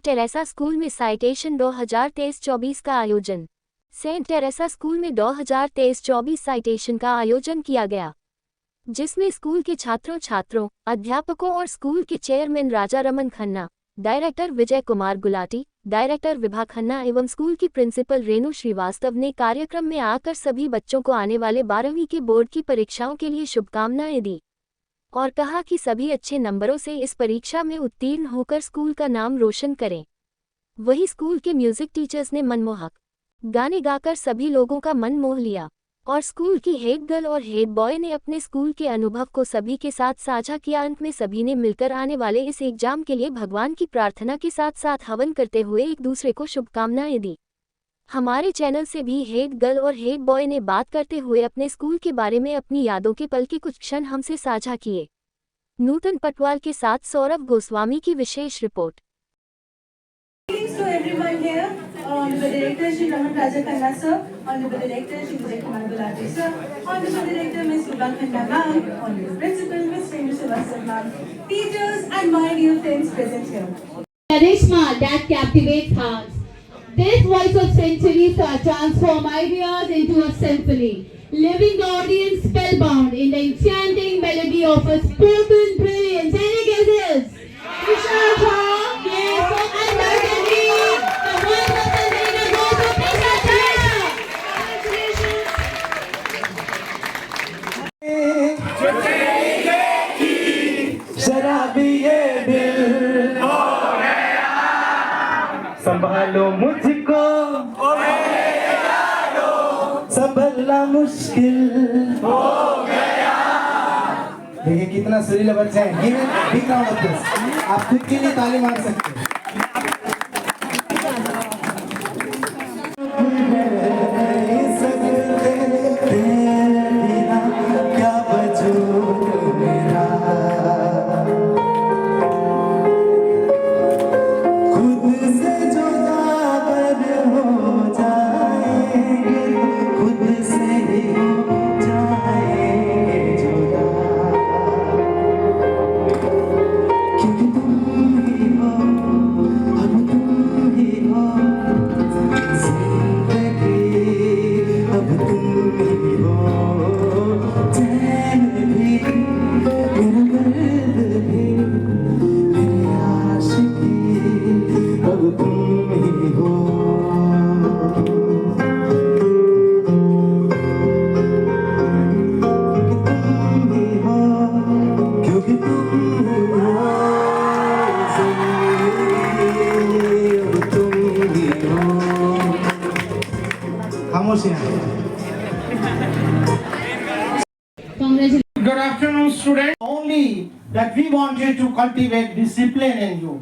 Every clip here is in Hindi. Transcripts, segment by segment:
टेरेसा स्कूल में साइटेशन 2023-24 का आयोजन। सेंट टेरेसा स्कूल में 2023-24 साइटेशन का आयोजन किया गया, जिसमें स्कूल के छात्रों, अध्यापकों और स्कूल के चेयरमैन राजा रमन खन्ना, डायरेक्टर विजय कुमार गुलाटी, डायरेक्टर विभा खन्ना एवं स्कूल की प्रिंसिपल रेणु श्रीवास्तव ने कार्यक्रम में आकर सभी बच्चों को आने वाले 12वीं के बोर्ड की परीक्षाओं के लिए शुभकामनाएं दी और कहा कि सभी अच्छे नंबरों से इस परीक्षा में उत्तीर्ण होकर स्कूल का नाम रोशन करें। वहीं स्कूल के म्यूजिक टीचर्स ने मनमोहक गाने गाकर सभी लोगों का मन मोह लिया और स्कूल की हेड गर्ल और हेड बॉय ने अपने स्कूल के अनुभव को सभी के साथ साझा किया। अंत में सभी ने मिलकर आने वाले इस एग्जाम के लिए भगवान की प्रार्थना के साथ साथ हवन करते हुए एक दूसरे को शुभकामनाएं दी। हमारे चैनल से भी हेड गर्ल और हेड बॉय ने बात करते हुए अपने स्कूल के बारे में अपनी यादों के पल के कुछ क्षण हमसे साझा किए। नूतन पटवाल के साथ सौरभ गोस्वामी की विशेष report. Honorable Director Shri Raman Raja Khanna sir, Honorable Director Shri Vijay Kumar Gulati sir, Honorable Director Ms. Vibha Khanna ma'am, Honorable Principal Ms. Renu Srivastava ma'am, teachers and my dear friends present here. Charisma that captivates hearts. This voice of centuries transform ideas into a symphony, leaving the audience spellbound in the enchanting melody of a spoken brilliance. Any guesses? Vishal Jha, yes, so undoubtedly, the voice of the leader goes to Vishal Jha. Congratulations. शराबी ये दिल हो गया, संभालो मुझको संभलना मुश्किल हो गया। देखिए कितना सुरीला बच्चा है। Give it a big round of applause. आप खुद के लिए ताली मार सकते हैं। क्या वजूद मेरा, खुद से जुदा अगर हो जाएंगे, खुद से ही हो जाएंगे जुदा, क्योंकि तुम ही हो, अब तुम ही हो जिंदगी, अब तुम ही हो चैन भी, मेरा दर्द भी, मेरी आशिकी, अब तुम ही हो। तुम ही हो, क्योंकि तुम ही हो जिंदगी, अब तुम ही हो। खामोशी है। Congratulations. Good afternoon, students. Only that we wanted to cultivate discipline in you.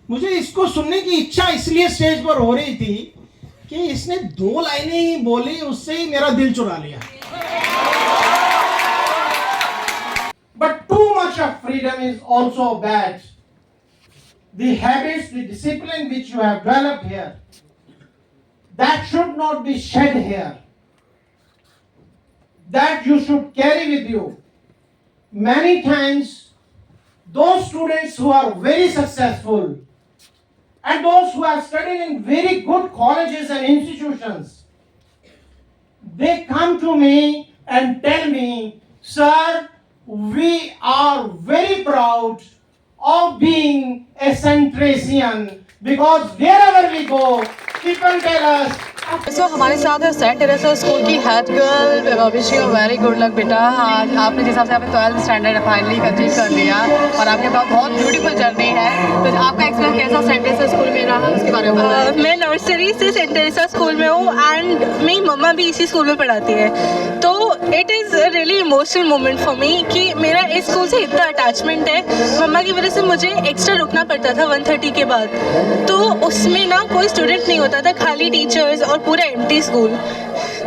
मुझे इसको सुनने की इच्छा इसलिए स्टेज पर हो रही थी कि इसने 2 लाइनें ही बोली, उससे ही मेरा दिल चुरा लिया। But too much of freedom is also bad. The habits, the discipline which you have developed here, that should not be shed here. That you should carry with you. Many times, those students who are very successful and those who have studied in very good colleges and institutions, they come to me and tell me, sir, we are very proud of being a Centrasian because wherever we go, people tell us, सो हमारे साथ है सेंट टेरेसा स्कूल की head girl. Wish you very good luck बेटा। आज आपने जिस हिसाब से आपने 12th स्टैंडर्ड फाइनली अचीव कर लिया और आपके पास बहुत ब्यूटीफुल जर्नी है, तो आपका एक्सपीरियंस कैसा सेंट टेरेसा स्कूल में रहा, उसके बारे में बताइए। मैं नर्सरी से सेंट टेरेसा स्कूल में हूँ एंड मेरी मम्मा भी इसी स्कूल में पढ़ाती है, तो it is a really emotional moment for me कि मेरा इस स्कूल से इतना अटैचमेंट है। मम्मा की वजह से मुझे एक्स्ट्रा रुकना पड़ता था 1:30 के बाद, तो उसमें ना कोई स्टूडेंट नहीं होता था, खाली टीचर्स और पूरा एम्प्टी स्कूल।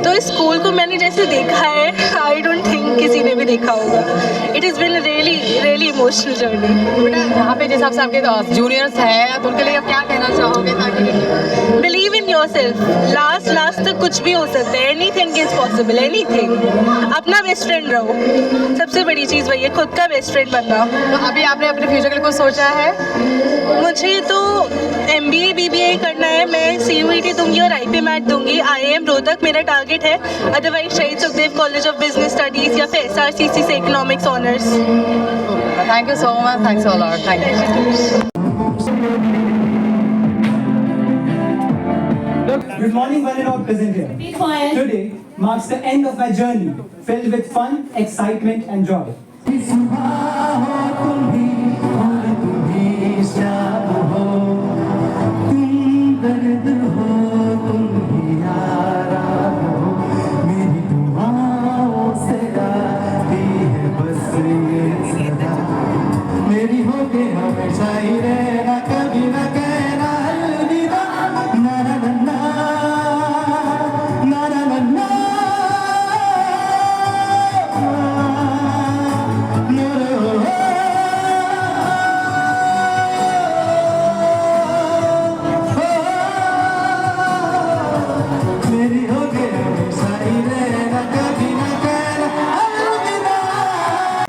तो इस स्कूल को मैंने जैसे देखा है, आई डोंट थिंक किसी ने भी देखा होगा। It has been a really emotional journey. बेटा यहाँ पे जिस हिसाब से आपके जूनियर्स हैं तो उनके लिए आप क्या कहना चाहोगे ताकि Believe in yourself. Last तक कुछ भी हो सकता है. Anything is possible. Anything. अपना बेस्ट फ्रेंड रहो. सबसे बड़ी चीज़ वही है, खुद का बेस्ट फ्रेंड बनना. तो अभी आपने अपने फ्यूचर के लिए कुछ सोचा है? मुझे तो MBA BBA करना है. मैं CUET दूंगी और IP मैट दूंगी. IIM रोहतक मेरा टारगेट है. अदरवाइज शहीद Sukhdev college of business studies या फिर SRCC से economics honours. Thank you so much. Thanks a lot. Thank you. Good morning, one and all present here. Be quiet. Today marks the end of my journey, filled with fun, excitement, and joy. मेरी होके हमेशा ही रहना, कभी न कहना अलविदा. ना ना ना ना ना ना ना ना मेरी होके हमेशा ही रहना, कभी न कहना अलविदा.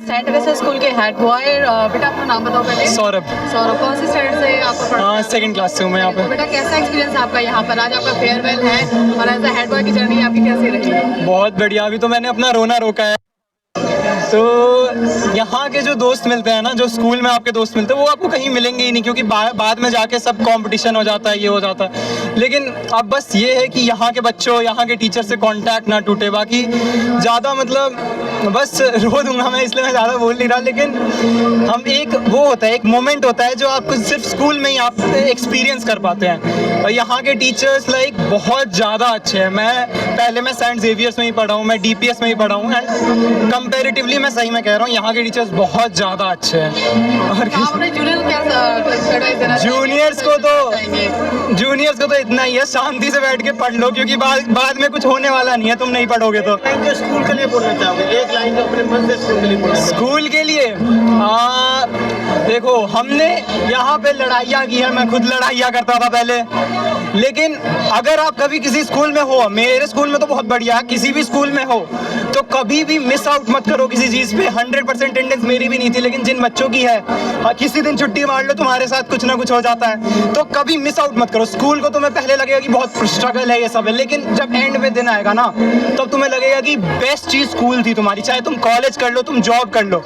सेंट टेरेसा स्कूल के हेड बॉय बेटा अपना नाम बताओ पहले. सौरभ. सौरभ कौन सी स्टैंडर्ड से आपको पढ़ा? हाँ, सेकंड क्लास से हूँ मैं यहाँ तो पे. बेटा कैसा एक्सपीरियंस है आपका यहाँ पर? आज आपका फेयरवेल है और एज अ हेड बॉय की जर्नी आपकी कैसी रही? बहुत बढ़िया. अभी तो मैंने अपना रोना रोका है. तो यहाँ के जो दोस्त मिलते हैं ना, जो स्कूल में आपके दोस्त मिलते हैं, वो आपको कहीं मिलेंगे ही नहीं, क्योंकि बाद में जाके सब कंपटीशन हो जाता है, ये हो जाता है. लेकिन अब बस ये है कि यहाँ के बच्चों, यहाँ के टीचर से कांटेक्ट ना टूटे. बाकी ज़्यादा मतलब बस रो दूंगा मैं, इसलिए मैं ज़्यादा बोल नहीं रहा. लेकिन हम एक वो होता है, एक मोमेंट होता है जो आपको सिर्फ स्कूल में ही आप एक्सपीरियंस कर पाते हैं. और यहाँ के टीचर्स लाइक बहुत ज़्यादा अच्छे हैं. मैं सेंट जेवियर्स में ही पढ़ा हूँ, मैं DPS में ही पढ़ा हूँ, एंड कंपेरेटिवली मैं सही में कह रहा हूँ, यहाँ के टीचर्स बहुत ज़्यादा अच्छे हैं. और आप अपने जूनियर को क्या एडवाइस देना चाहेंगे? जूनियर्स को तो इतना ही है, शांति से बैठ के पढ़ लो, क्योंकि बाद में कुछ होने वाला नहीं है तुम नहीं पढ़ोगे तो. स्कूल के लिए बोलना चाहोगे, एक लाइन जो अपने मन से स्कूल के लिए बोलना. स्कूल के लिए देखो, हमने यहाँ पे लड़ाइयाँ की है. मैं खुद लड़ाइयाँ करता था पहले. लेकिन अगर आप कभी किसी स्कूल में हो, मेरे स्कूल में तो बहुत बढ़िया है, किसी भी स्कूल में हो तो कभी भी मिस आउट मत करो किसी चीज़ पे. 100% अटेंडेंस मेरी भी नहीं थी, लेकिन जिन बच्चों की है, किसी दिन छुट्टी मार लो, तुम्हारे साथ कुछ ना कुछ हो जाता है. तो कभी मिस आउट मत करो. स्कूल को तुम्हें पहले लगेगा कि बहुत स्ट्रगल है, ये सब है, लेकिन जब एंड में दिन आएगा ना, तब तुम्हें लगेगा कि बेस्ट चीज़ स्कूल थी तुम्हारी. चाहे तुम कॉलेज कर लो, तुम जॉब कर लो,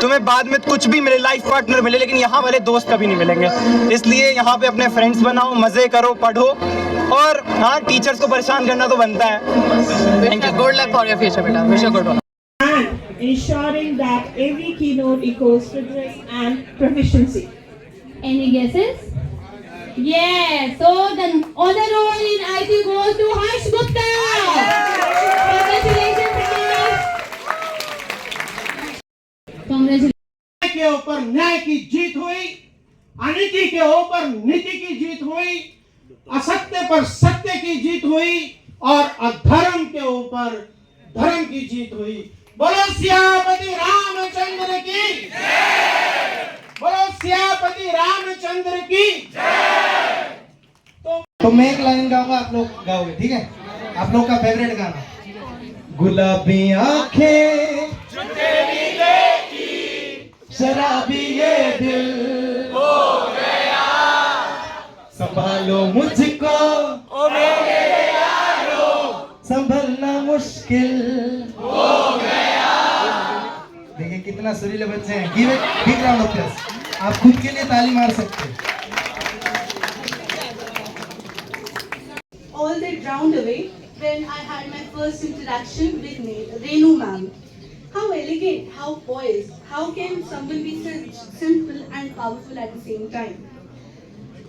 तुम्हें बाद में कुछ भी मिले, लाइफ पार्टनर मिले, लेकिन यहाँ वाले दोस्त कभी नहीं मिलेंगे. इसलिए यहाँ पे अपने फ्रेंड्स बनाओ, मज़े करो, पढ़ो, और हाँ, टीचर्स को परेशान करना तो बनता है. Thank you. Good luck for your future बेटा. Wish you good. Ensuring that every keynote echoes progress and proficiency. Any guesses? Yes. So the honor roll in IT goes to Harsh Gupta. Congratulations, Harsh. Congratulations. के ऊपर न्याय की जीत हुई, अनीति के ऊपर नीति की जीत हुई, असत्य पर सत्य की जीत हुई, और अधर्म के ऊपर धर्म की जीत हुई. बोलो सियापति रामचंद्र की जय. बोलो सियापति रामचंद्र की जय. तो मैं एक लाइन गाऊंगा, आप लोग गाओगे, ठीक है? आप लोग का फेवरेट गाना. गुलाबी आंखें शराबी ये दिल हो गया, संभालो मुझको ओ मेरे यारो, संभलना मुश्किल हो गया. देखिए कितना सुरीले बच्चे हैं. Give it big round of applause. आप खुद के लिए ताली मार सकते हैं. All that drowned away when I had my first interaction with Renu ma'am. How elegant, how poised, how can someone be such simple and powerful at the same time?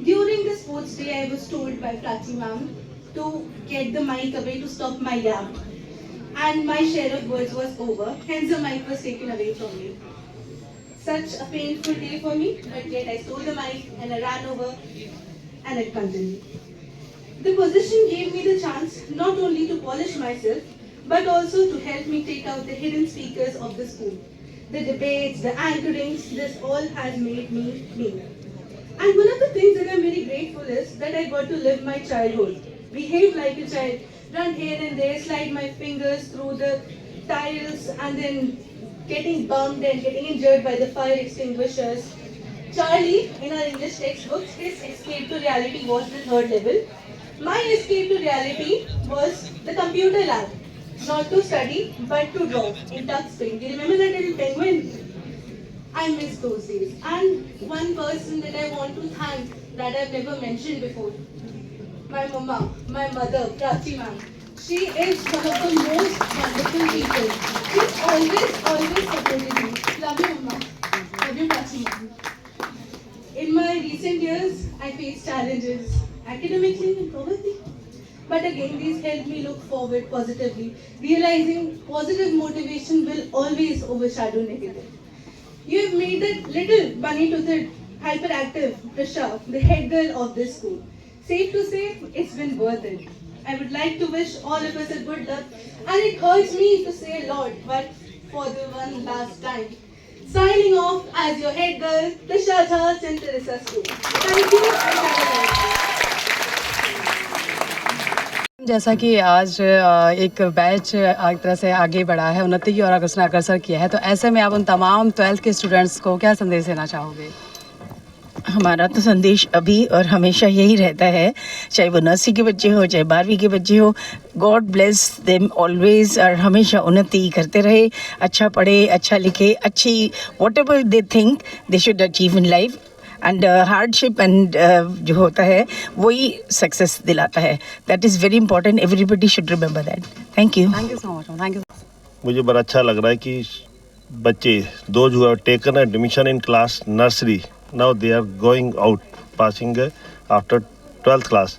During the sports day, I was told by Prachi ma'am to get the mic away to stop my yap. And my share of words was over, hence the mic was taken away from me. Such a painful day for me, but yet I stole the mic and I ran over and it continued. The position gave me the chance not only to polish myself, but also to help me take out the hidden speakers of the school. The debates, the anchorings, this all has made me me. And one of the things that I'm very grateful is that I got to live my childhood, behave like a child, run here and there, slide my fingers through the tiles and then getting bumped and getting injured by the fire extinguishers. Charlie, in our English textbooks, his escape to reality was the third level. My escape to reality was the computer lab. Not to study, but to draw in touch screen. Do you remember that little penguin? I miss those days. And one person that I want to thank that I've never mentioned before. My mama, my mother, Prachi ma'am. She is one of the most wonderful people. She's always supported me. Love you, mama. Love you, Prachi ma'am. In my recent years, I faced challenges academically and probably. But again, these help me look forward positively, realizing positive motivation will always overshadow negative. You have made that little bunny-toothed, hyperactive Prisha the head girl of this school. Safe to say, it's been worth it. I would like to wish all of us a good luck, and it hurts me to say a lot, but for the one last time. Signing off as your head girl, Prisha Jha, St. Teresa School. Thank you and have a nice day. जैसा कि आज एक बैच एक तरह से आगे बढ़ा है, उन्नति की ओर अग्रसर किया है, तो ऐसे में आप उन तमाम 12th के स्टूडेंट्स को क्या संदेश देना चाहोगे? हमारा तो संदेश अभी और हमेशा यही रहता है, चाहे वो नर्सरी के बच्चे हो, चाहे 12वीं के बच्चे हो, गॉड ब्लेस देम ऑलवेज, और हमेशा उन्नति करते रहे, अच्छा पढ़े, अच्छा लिखे, अच्छी whatever they think they should achieve in life, and hardship and जो होता है वही सक्सेस दिलाता है. That is very important. Everybody should remember that. Thank you. Thank you so much. Thank you. मुझे बड़ा अच्छा लग रहा है कि बच्चे those who have taken admission in class nursery, now they are going out passing after 12th class.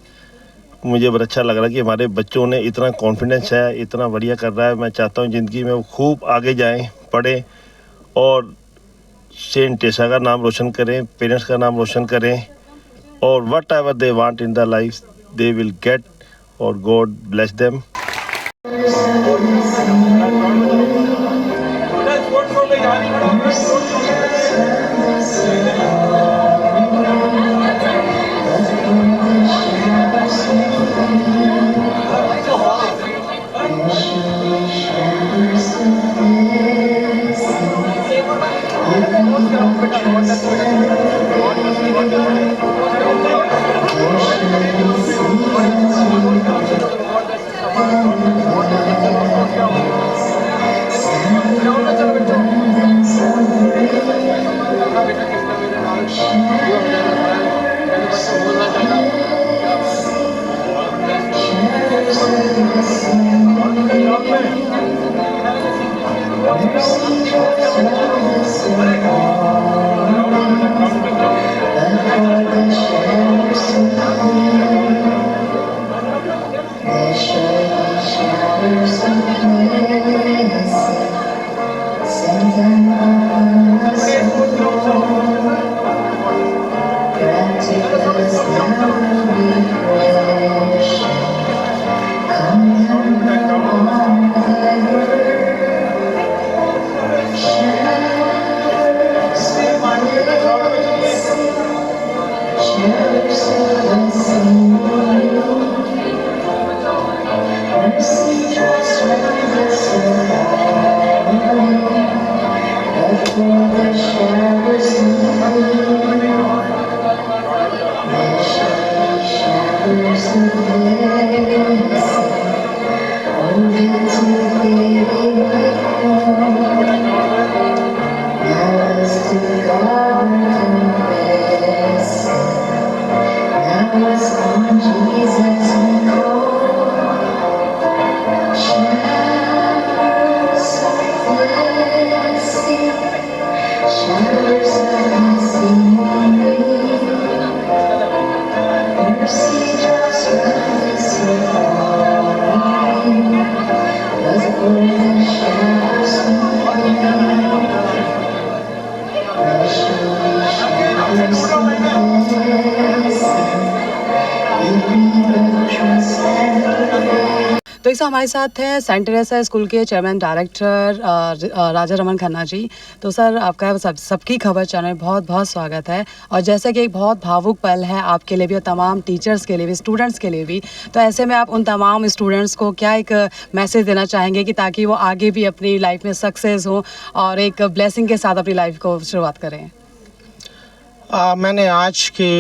मुझे बड़ा अच्छा लग रहा है कि हमारे बच्चों ने इतना कॉन्फिडेंस है, इतना बढ़िया कर रहा है. मैं चाहता हूँ ज़िंदगी में वो खूब आगे जाएं, पढ़ें और सेंट टेरेसा का नाम रोशन करें, पेरेंट्स का नाम रोशन करें, और what ever they want in the life they will get, और गॉड ब्लेस देम. तो साहब हमारे साथ हैं सेंट टेरेसा स्कूल के चेयरमैन डायरेक्टर राजा रमन खन्ना जी। तो सर आपका सबकी खबर चैनल में बहुत बहुत स्वागत है। और जैसे कि एक बहुत भावुक पल है आपके लिए भी और तमाम टीचर्स के लिए भी, स्टूडेंट्स के लिए भी, तो ऐसे में आप उन तमाम स्टूडेंट्स को क्या एक मैसेज देना चाहेंगे कि ताकि वो आगे भी अपनी लाइफ में सक्सेस हो और एक ब्लेसिंग के साथ अपनी लाइफ को शुरुआत करें? मैंने आज के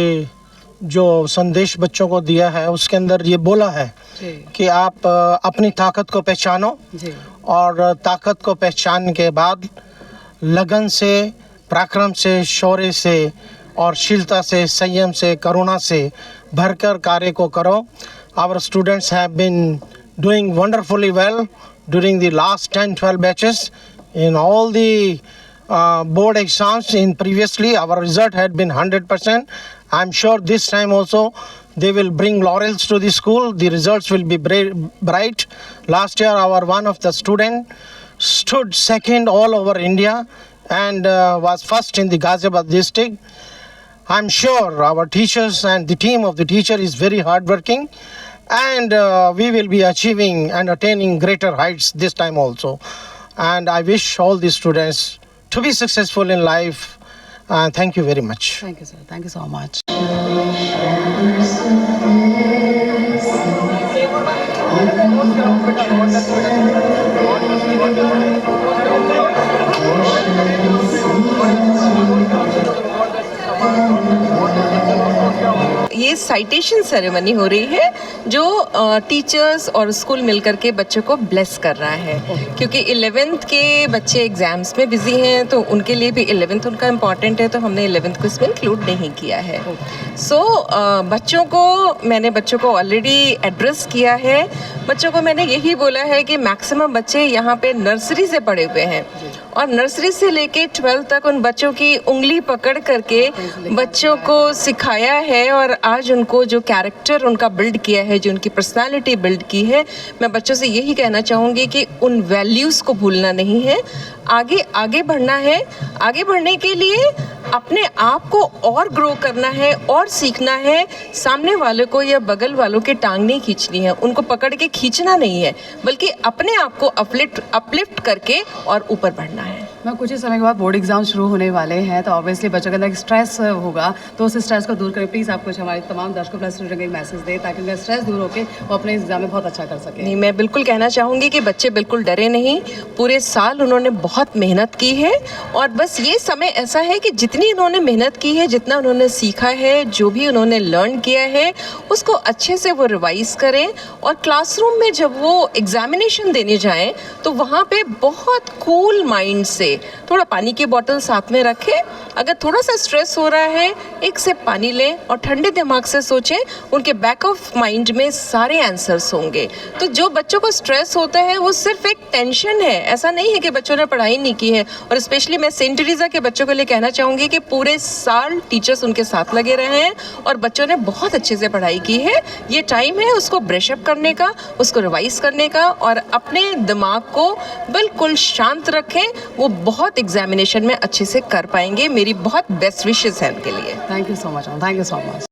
जो संदेश बच्चों को दिया है उसके अंदर ये बोला है कि आप अपनी ताकत को पहचानो और ताकत को पहचानने के बाद लगन से, पराक्रम से, शौर्य से और शीलता से, संयम से, करुणा से भरकर कार्य को करो। Our students have been doing wonderfully well during the last 10-12 batches in all the board exams. In previously our result had been 100%. I'm sure this time also they will bring laurels to the school. The results will be bright. Last year our one of the student stood second all over India and was first in the Ghaziabad district. I'm sure our teachers and the team of the teacher is very hardworking and we will be achieving and attaining greater heights this time also. And I wish all the students to be successful in life. Thank you very much. Thank you, sir. Thank you so much. ये साइटेशन सेरेमनी हो रही है जो टीचर्स और स्कूल मिलकर के बच्चों को ब्लेस कर रहा है, क्योंकि 11th के बच्चे एग्ज़ाम्स में बिजी हैं तो उनके लिए भी 11th उनका इम्पॉर्टेंट है, तो हमने 11th को इसमें इंक्लूड नहीं किया है। बच्चों को ऑलरेडी एड्रेस किया है। बच्चों को मैंने यही बोला है कि मैक्सिमम बच्चे यहाँ पे नर्सरी से पढ़े हुए हैं और नर्सरी से लेके 12th तक उन बच्चों की उंगली पकड़ करके बच्चों को सिखाया है और आज उनको जो कैरेक्टर उनका बिल्ड किया है, जो उनकी पर्सनालिटी बिल्ड की है। मैं बच्चों से यही कहना चाहूँगी कि उन वैल्यूज़ को भूलना नहीं है, आगे बढ़ना है। आगे बढ़ने के लिए अपने आप को और ग्रो करना है और सीखना है। सामने वाले को या बगल वालों की टांग नहीं खींचनी है, उनको पकड़ के खींचना नहीं है, बल्कि अपने आप को अपलिफ्ट करके और ऊपर बढ़ना है। मैं कुछ ही समय के बाद बोर्ड एग्जाम शुरू होने वाले हैं, तो ऑब्वियसली बच्चों के अंदर एक स्ट्रेस होगा, तो उस स्ट्रेस को दूर करें। प्लीज़ आप कुछ हमारे तमाम दर्शकों प्लस स्टूडेंट को एक मैसेज दें ताकि उनका स्ट्रेस दूर होकर वो अपने एग्जाम में बहुत अच्छा कर सकें। नहीं, मैं बिल्कुल कहना चाहूँगी कि बच्चे बिल्कुल डरे नहीं। पूरे साल उन्होंने बहुत मेहनत की है और बस ये समय ऐसा है कि जितनी उन्होंने मेहनत की है, जितना उन्होंने सीखा है, जो भी उन्होंने लर्न किया है, उसको अच्छे से वो रिवाइज करें और क्लासरूम में जब वो एग्जामिनेशन देने जाएं तो वहाँ पे बहुत कूल माइंड से थोड़ा पानी की बोतल साथ में रखें। अगर थोड़ा सा स्ट्रेस हो रहा है, एक सिप पानी लें और ठंडे दिमाग से सोचें, उनके बैक ऑफ माइंड में सारे आंसर्स होंगे। तो जो बच्चों को स्ट्रेस होता है वो सिर्फ एक टेंशन है, ऐसा नहीं है कि बच्चों ने पढ़ाई नहीं की है। और स्पेशली मैं सेंट टेरेसा के बच्चों के लिए कहना चाहूँगी कि पूरे साल टीचर्स उनके साथ लगे रहे हैं और बच्चों ने बहुत अच्छे से पढ़ाई की है। ये टाइम है उसको ब्रशअप करने का, उसको रिवाइज करने का और अपने दिमाग को बिल्कुल शांत रखें। वो बहुत एग्जामिनेशन में अच्छे से कर पाएंगे। मेरी बहुत बेस्ट विशेस हैं उनके लिए। Thank you so much. Thank you so much.